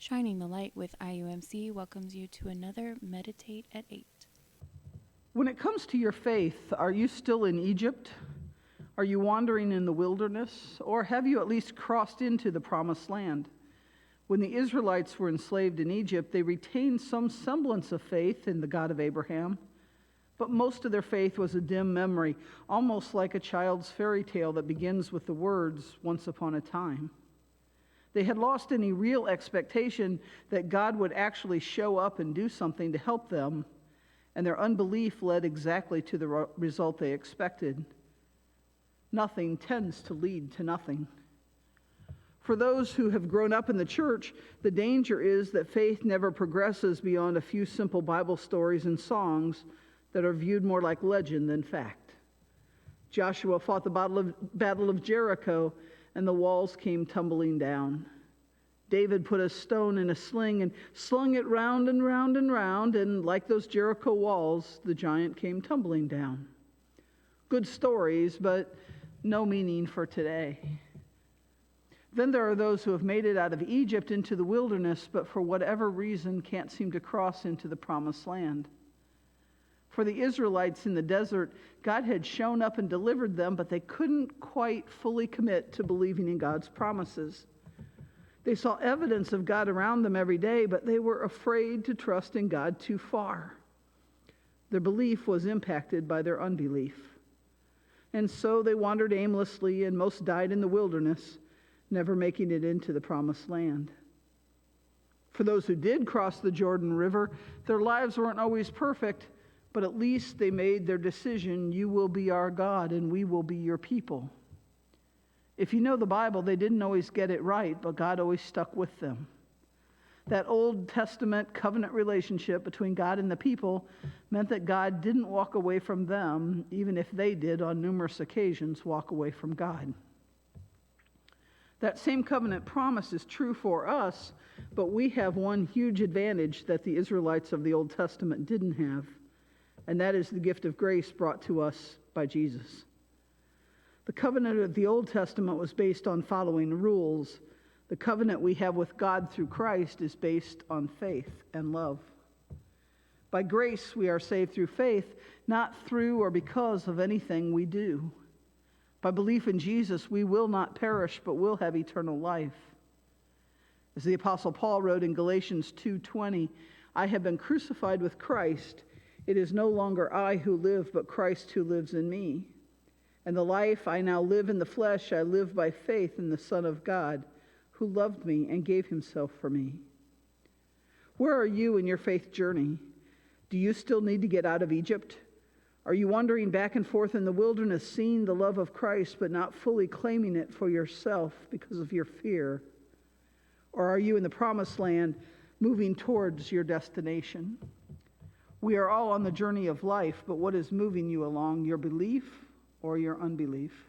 Shining the Light with IUMC welcomes you to another Meditate at 8. When it comes to your faith, are you still in Egypt? Are you wandering in the wilderness? Or have you at least crossed into the promised land? When the Israelites were enslaved in Egypt, they retained some semblance of faith in the God of Abraham, but most of their faith was a dim memory, almost like a child's fairy tale that begins with the words, "Once upon a time." They had lost any real expectation that God would actually show up and do something to help them, and their unbelief led exactly to the result they expected. Nothing tends to lead to nothing. For those who have grown up in the church, the danger is that faith never progresses beyond a few simple Bible stories and songs that are viewed more like legend than fact. Joshua fought the Battle of Jericho, and the walls came tumbling down. David put a stone in a sling and slung it round and round and round, and like those Jericho walls, the giant came tumbling down. Good stories, but no meaning for today. Then there are those who have made it out of Egypt into the wilderness, but for whatever reason can't seem to cross into the promised land. For the Israelites in the desert, God had shown up and delivered them, but they couldn't quite fully commit to believing in God's promises. They saw evidence of God around them every day, but they were afraid to trust in God too far. Their belief was impacted by their unbelief. And so they wandered aimlessly, and most died in the wilderness, never making it into the promised land. For those who did cross the Jordan River, their lives weren't always perfect, but at least they made their decision, "You will be our God, and we will be your people." If you know the Bible, they didn't always get it right, but God always stuck with them. That Old Testament covenant relationship between God and the people meant that God didn't walk away from them, even if they did on numerous occasions walk away from God. That same covenant promise is true for us, but we have one huge advantage that the Israelites of the Old Testament didn't have, and that is the gift of grace brought to us by Jesus. The covenant of the Old Testament was based on following rules. The covenant we have with God through Christ is based on faith and love. By grace we are saved through faith, not through or because of anything we do. By belief in Jesus, we will not perish, but will have eternal life. As the Apostle Paul wrote in Galatians 2:20, "I have been crucified with Christ. It is no longer I who live, but Christ who lives in me. And the life I now live in the flesh, I live by faith in the Son of God, who loved me and gave himself for me." Where are you in your faith journey? Do you still need to get out of Egypt? Are you wandering back and forth in the wilderness, seeing the love of Christ, but not fully claiming it for yourself because of your fear? Or are you in the promised land, moving towards your destination? We are all on the journey of life, but what is moving you along, your belief or your unbelief?